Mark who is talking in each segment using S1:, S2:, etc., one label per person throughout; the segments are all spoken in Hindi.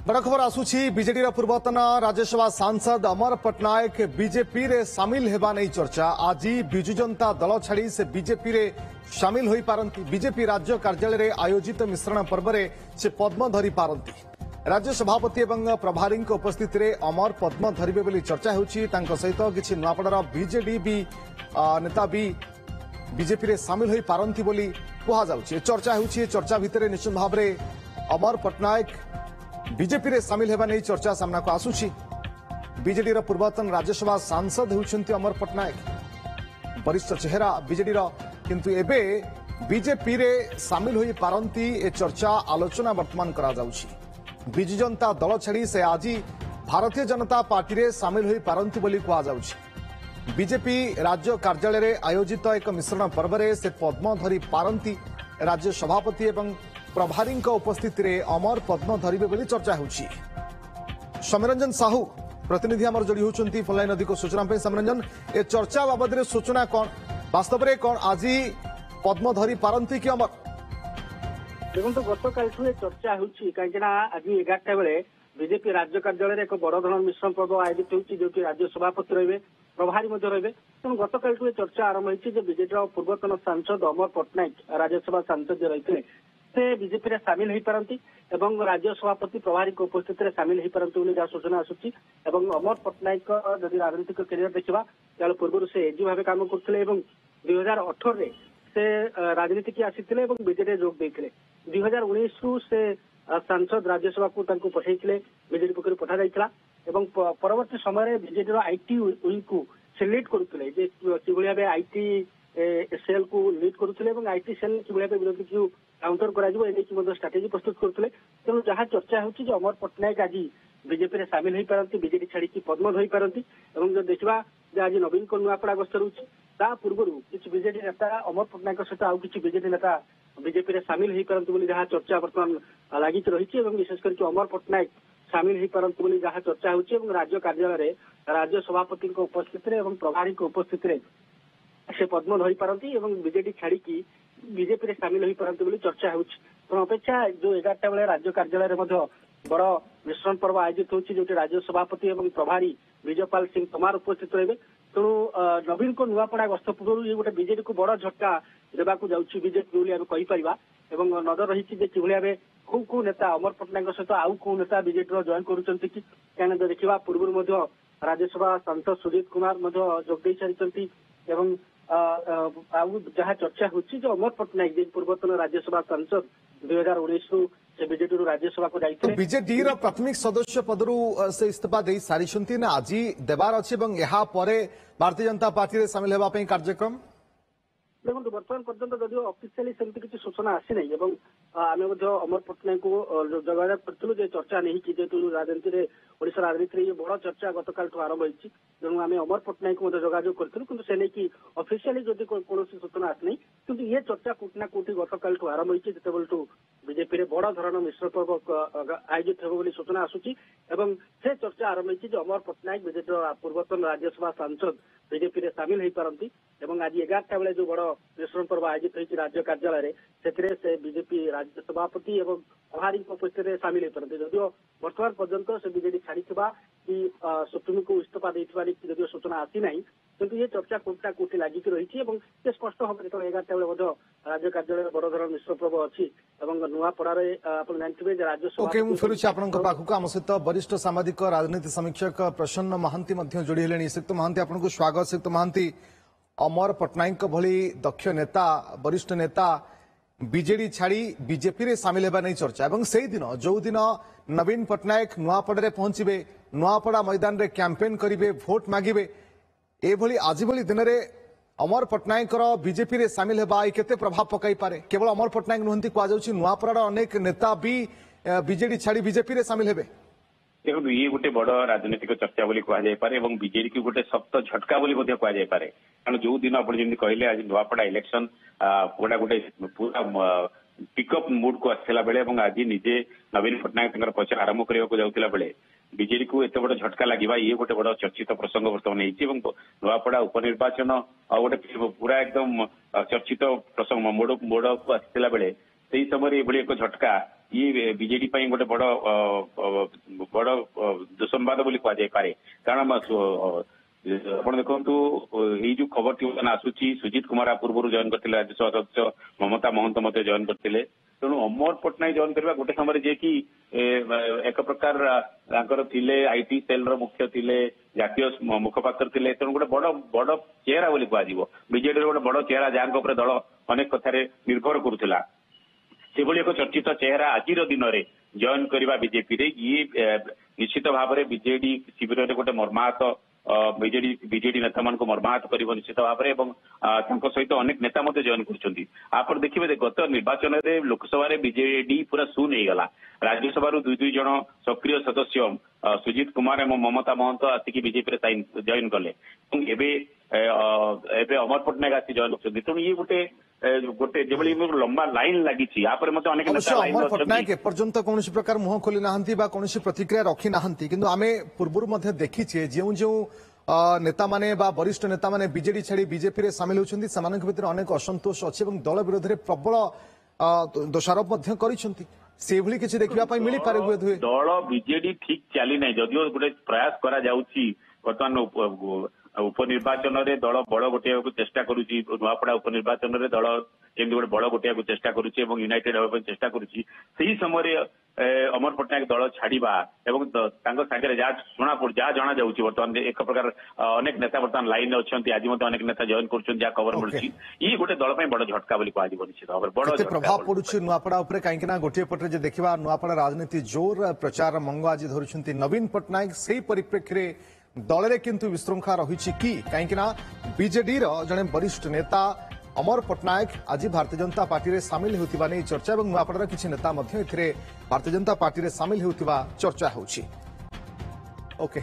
S1: बड़ खबर आसुची बीजेडी पूर्वतन राज्यसभा सांसद अमर पट्टनायक बीजेपी रे सामिल हेबा नहीं चर्चा। आज विजु जनता दल छाड़ी से बीजेपी रे सामिल होई पारंती। बीजेपी राज्य कार्यालय रे आयोजित मिश्रण पर्व रे से पद्म धरी पारंती। राज्य सभापति एवं प्रभारी उपस्थित रे अमर पद्म धरिबे बोली चर्चा होउची। तांको सहित किछि नुआपड़ार बीजेडी भी नेता भी बीजेपी रे सामिल होई पारंती बोली कहा जाउची। चर्चा होउची। चर्चा भितरे निश्चित भाव रे अमर पट्टनायक बीजेपी रे सामिल हेबा नहीं चर्चा सामना को आसुची। बीजेडी पूर्वतन राज्यसभा सांसद होउछन्ती अमर पट्टनायक वरिष्ठ चेहरा बीजेडी किंतु एबे बीजेपी रे सामिल होई पारंती ए चर्चा आलोचना वर्तमान करा जाउची। बिजु जनता दल छाड़ी से आज भारतीय जनता पार्टी रे सामिल होई पारंती बोली कहा जाउची। बीजेपी राज्य कार्यालय रे आयोजित एक मिश्रण पर्व रे से पद्म धरी पारंती। राज्य सभापति एवं प्रभारी उपस्थित रे अमर पद्म धरिबे बोली चर्चा होउची। सौम्यरंजन साहू प्रतिनिधि आमर जोड़ी होउचंती फोनलाइन अधिक सूचना पे। सौम्यरंजन ए चर्चा बाबद रे सूचना कोन वास्तव रे कोन आज पद्म धरी पारंती कि अमर?
S2: देखो गतकाल चर्चा होउची काहेकि ना आज 11टा बेले बीजेपी राज्य कार्यालय एक बड़ धरण मिश्रण पर्व आयोजित होउची जो राज्य सभापति रहिबे प्रभारी मध्य रहिबे। तेणु गतकाल चर्चा आरंभ होइची जे बीजेपी पूर्वतन सांसद अमर पट्टनायक राज्यसभा सांसद रहिते से बीजेपी रे सामिल होई पारंती एवं राज्य सभापति प्रभारी उपस्थित रे सामिल होई पारंती बोली सूचना आसुची। एवं अमर पट्टनायक जदि राजनीतिक कैरियर देखा ताले पूर्व से एजी भाव काम करथिले एवं 2018 रे से राजनीति की आसीथिले एवं बीजेडी जोग देथिले। 2019 रु से सांसद राज्यसभा को तांको पठाइथिले बीजेडी पक्षरु पठा जाइथिला एवं परवर्ती समय बीजेडी रो आईटी विंग को से लीड करुथिले जे किभलिया बे आईटी सेल को लीड करुथिले एवं आईटी सेल किभलिया बे विरोधी को काउंटर करा जिवो एने की स्ट्राटेजी प्रस्तुत करथिले। तेणु जहाँ चर्चा होउची जे अमर पट्टनायक आज बीजेपी रे सामिल होई पारंती बीजेडी छाड़ी की पद्म धरी पारंती एवं जो देखबा जे आज नवीन को नुआपड़ा गस्त रहउची ता पूर्वरु किछि बीजेडी नेता अमर पट्टनायक सहित आउ किछि बीजेडी नेता बीजेपी रे सामिल होई पारंती बोली जहाँ चर्चा वर्तमान लागि रहिछि एवं विशेष करके अमर पट्टनायक सामिल होई पारंती बोली जहाँ चर्चा होउची एवं राज्य कार्यालय रे राज्य सभापति को उपस्थित रे एवं प्रभारी को उपस्थित रे से पद्म धरी पारंती एवं बीजेडी छाड़ी की बीजेपी रे सामिल होई पारंती बोली चर्चा होउची। तो अपेक्षा जो 11टा बेले राज्य कार्यालय रे मध्य बड़ मिश्रण पर्व आयोजित होउची जो राज्य सभापति एवं प्रभारी विजयपाल सिंह तोमार उपस्थित रहिबे। तेणु नवीन को नुआपड़ा गस्त पूर्व ये गोटे बीजेडी को बड़ झटका देवाक जाउची बीजेपी बोली आमे कहि परिबा एवं नजर रही जे किभलिया बे को नेता अमर पट्टनायक सहित आउ को नेता बीजेडी रो जॉइन करूचंती कि काना देखिबा पूर्व मध्य राज्यसभा सांसद सुजीत कुमार मध्य जोग दे सारिचंती एवं जहाँ चर्चा होची जो अमर पट्टनायक जे पूर्वतन राज्यसभा सांसद 2019 रु से बीजेडी रु राज्यसभा को जाइते
S1: बीजेडी रो प्राथमिक सदस्य पदरु से इस्तीफा दे सारिछंती ना आज देबार अछि एवं यहा परे भारतीय जनता पार्टी रे शामिल हेबा पई कार्यक्रम।
S2: देखो वर्तमान पर्यंत जदिव ऑफिशियली सेमती किसी सूचना आसी नहीं एवं आमे अमर पट्टनायक को जोगाजोग करथिलु जे चर्चा नहीं कि जेतु राजनीति रे ओडिशा राजनीति रे बड़ चर्चा गतकाल ठु आरंभ होइछि। तेणु आमे अमर पट्टनायक को जोगाजोग करथिलु किंतु से नहीं कि ऑफिशियली जदि कोनोसी सूचना आसी नहीं किंतु ये चर्चा कोटना कोटी गतकाल ठु आरंभ होइछि जेतेबेल ठु बीजेपी रे बड़ धरण मिश्र पर्व आयोजित हेबो बोली सूचना आसुछि एवं से चर्चा आरंभ होइछि जे अमर पट्टनायक बीजेडी पूर्वतन राज्यसभा सांसद बीजेपी रे सामिल होई पारंती एवं आज 11टा बेले जो बड़ मिश्रण पर्व आयोजित होइछि राज्य कार्यालय रे सेतिरे से बीजेपी राज्य सभापति एवं प्रभारी उपस्थित रे सामिल होई पारंती। जदिव वर्तमान पर्यंत से बीजेडी छाड़ीथिबा कि सुप्रीम को इस्तीफा देइथिबारी जदिव सूचना आसी नहीं किंतु ये चर्चा कोटा कोटी लागि रही एवं से स्पष्ट भाव में 11टा बेले राज्य कार्यालय बड़ धरण मिश्र पर्व अच्छी एवं नुआपड़ारे आप जानते राज्य
S1: ओके मु फेरुछि आपनक पाखु आम सहित वरिष्ठ सामाजिक राजनीति समीक्षक प्रसन्न महांती मध्य जोड़ी हेलेनी। श्रीयुक्त महांती आपनको स्वागत। श्रीयुक्त महांती अमर पट्टनायक भली दक्ष नेता वरिष्ठ नेता बीजेडी छाड़ी बीजेपी रे सामिल हेबा नहीं चर्चा एवं से दिन जो दिन नवीन पट्टनायक नुआपड़ा पहुंचे नुआपड़ा मैदान रे कैंपेन करिवे भोट मागिबे एभली आज भली दिन रे अमर पट्टनायक बीजेपी रे सामिल हेबा केते प्रभाव पकाई पारे? केवल अमर पट्टनायक नुहंती कह जाउछि नुआपड़ा अनेक नेता भी बीजेडी छाड़ी बीजेपी रे सामिल हेबे।
S3: देखो ये गोटे बड़ राजनीतिक चर्चा बोली कह जाय पारे एवं बीजेडी की गोटे सख्त झटका बोली मध्य कह जाय पारे। कारण जो दिन आपण जेमि कहले आज नुआपड़ा इलेक्शन पूरा गोटे पूरा पिकअप मूड को आसला बेले एवं आज निजे नवीन पट्टनायक प्रचार आरंभ करने जाऊला बेले बीजेडी को एत बड़ झटका लगे ये गोटे बड़ चर्चित प्रसंग बर्तमान होती नुआपड़ा उपनिर्वाचन गोटे पूरा एकदम चर्चित प्रसंग मोड़ को आसला बेले से समय एक झटका ये बीजेडी गोटे बड़ ସମ୍ବାଦ ବୋଲି କୁହାଯାଇପାରେ। କାରଣ ଆପଣ ଦେଖନ୍ତୁ ଏଇ ଯୋଉ ଖବରଟି ଆସୁଛି ସୁଜିତ କୁମାର ପୂର୍ବରୁ ଜଏନ କରିଥିଲେ, ରାଜ୍ୟସଭା ସଦସ୍ୟ ମମତା ମହନ୍ତ ମଧ୍ୟ ଜଏନ କରିଥିଲେ। ତେଣୁ ଅମର ପଟ୍ଟନାୟକ ଜଏନ କରିବା ଗୋଟେ ସମୟରେ ଯିଏକି ଏକ ପ୍ରକାର ତାଙ୍କର ଥିଲେ ଆଇଟି ସେଲର ମୁଖ୍ୟ ଥିଲେ, ଜାତୀୟ ମୁଖପାତ୍ର ଥିଲେ। ତେଣୁ ଗୋଟେ ବଡ ଚେହେରା ବୋଲି କୁହାଯିବ, ବିଜେଡିର ଗୋଟେ ବଡ ଚେହେରା ଯାହାଙ୍କ ଉପରେ ଦଳ ଅନେକ କଥାରେ ନିର୍ଭର କରୁଥିଲା। ସେଭଳି ଏକ ଚର୍ଚ୍ଚିତ ଚେହେରା ଆଜିର ଦିନରେ ଜଏନ କରିବା ବିଜେପିରେ ଇଏ ନିଶ୍ଚିତ ଭାବରେ ବିଜେଡି ଶିବିରରେ ଗୋଟେ ମର୍ମାହତ ବିଜେଡି ନେତା ମାନଙ୍କୁ ମର୍ମାହତ କରିବ ନିଶ୍ଚିତ ଭାବରେ ଏବଂ ତାଙ୍କ ସହିତ ଅନେକ ନେତା ମଧ୍ୟ ଜଏନ କରୁଛନ୍ତି। ଆପଣ ଦେଖିବେ ଗତ ନିର୍ବାଚନରେ ଲୋକସଭାରେ ବିଜେଡି ପୁରା ଶୂନ ହେଇଗଲା। ରାଜ୍ୟସଭାରୁ ଦୁଇ ଜଣ ସକ୍ରିୟ ସଦସ୍ୟ ସୁଜିତ କୁମାର ଏବଂ ମମତା ମହନ୍ତ ଆସିକି ବିଜେପିରେ ଜଏନ କଲେ ଏବଂ ଏବେ ଅମର ପଟ୍ଟନାୟକ ଆସି ଜଏନ କରୁଛନ୍ତି। ତେଣୁ ଇଏ ଗୋଟେ ଯେଭଳି ଲମ୍ବା ଲାଇନ ଲାଗିଛି ୟାପରେ ମଧ୍ୟ ଅନେକ ନେତା
S1: ଅମର ପଟ୍ଟନାୟକ ଏପର୍ଯ୍ୟନ୍ତ କୌଣସି ପ୍ରକାର ମୁହଁ ଖୋଲି ନାହାନ୍ତି ବା କୌଣସି ପ୍ରତିକ୍ରିୟା ରଖି ନାହାନ୍ତି, କିନ୍ତୁ ଆମେ ପୂର୍ବରୁ ମଧ୍ୟ ଦେଖିଛେ ଯେଉଁ ନେତାମାନେ ବା ବରିଷ୍ଠ ନେତାମାନେ ବିଜେଡି ଛାଡି ବିଜେପିରେ ସାମିଲ ହେଉଛନ୍ତି ସେମାନଙ୍କ ଭିତରେ ଅନେକ ଅସନ୍ତୋଷ ଅଛି ଏବଂ ଦଳ ବିରୋଧରେ ପ୍ରବଳ ଦୋଷାରୋପ ମଧ୍ୟ କରିଛନ୍ତି। ସେଭଳି କିଛି ଦେଖିବା ପାଇଁ ମିଳିପାରେ ବୋଧହୁଏ।
S3: ଦଳ ବିଜେଡି ଠିକ ଚାଲି ନାହିଁ, ଯଦିଓ ଗୋଟେ ପ୍ରୟାସ କରାଯାଉଛି। ବର୍ତ୍ତମାନ ଉପନିର୍ବାଚନରେ ଦଳ ବଳ ଗୋଟିବାକୁ ଚେଷ୍ଟା କରୁଛି, ନୂଆପଡା ଉପନିର୍ବାଚନରେ ଦଳ କେମିତି ଗୋଟେ ବଳ ଗୋଟିବାକୁ ଚେଷ୍ଟା କରୁଛି ଏବଂ ୟୁନାଇଟେଡ ହେବା ପାଇଁ ଚେଷ୍ଟା କରୁଛି। ସେହି ସମୟରେ ଅମର ପଟ୍ଟନାୟକ ଦଳ ଛାଡିବା ଏବଂ ତାଙ୍କ ସାଙ୍ଗରେ ଯାହା ଜଣା ଯାଉଛି ବର୍ତ୍ତମାନ ଏକ ପ୍ରକାର ଅନେକ ନେତା ବର୍ତ୍ତମାନ ଲାଇନରେ ଅଛନ୍ତି, ଆଜି ମଧ୍ୟ ଅନେକ ନେତା ଜଏନ କରୁଛନ୍ତି ଯାହା ଖବର ମିଳୁଛି। ଇଏ ଗୋଟେ ଦଳ ପାଇଁ ବଡ ଝଟକା ବୋଲି କୁହାଯିବ ନିଶ୍ଚିତ ଭାବରେ। ବଡ
S1: ପ୍ରଭାବ ପଡୁଛି ନୂଆପଡା ଉପରେ, କାହିଁକି ନା ଗୋଟିଏ ପଟରେ ଯେ ଦେଖିବା ନୂଆପଡା ରାଜନୀତି ଜୋର ପ୍ରଚାର ମଙ୍ଗ ଆଜି ଧରୁଛନ୍ତି ନବୀନ ପଟ୍ଟନାୟକ, ସେହି ପରିପ୍ରେକ୍ଷୀରେ ଦଳରେ କିନ୍ତୁ ବିଶୃଙ୍ଖଳା ରହିଛି କି? କାହିଁକି ନା ବିଜେଡିର ଜଣେ ବରିଷ୍ଠ ନେତା ଅମର ପଟ୍ଟନାୟକ ଆଜି ଭାରତୀୟ ଜନତା ପାର୍ଟିରେ ସାମିଲ ହେଉଥିବା ନେଇ ଚର୍ଚ୍ଚା ଏବଂ ନୂଆପଡାର କିଛି ନେତା ମଧ୍ୟ ଏଥିରେ ଭାରତୀୟ ଜନତା ପାର୍ଟିରେ ସାମିଲ ହେଉଥିବା ଚର୍ଚ୍ଚା ହେଉଛି। ଓକେ,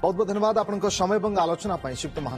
S1: ବହୁତ ବହୁତ ଧନ୍ୟବାଦ ଆପଣଙ୍କ ସମୟ ଏବଂ ଆଲୋଚନା ପାଇଁ ଶ୍ରୀଯୁକ୍ତ ମହାନ୍ତି।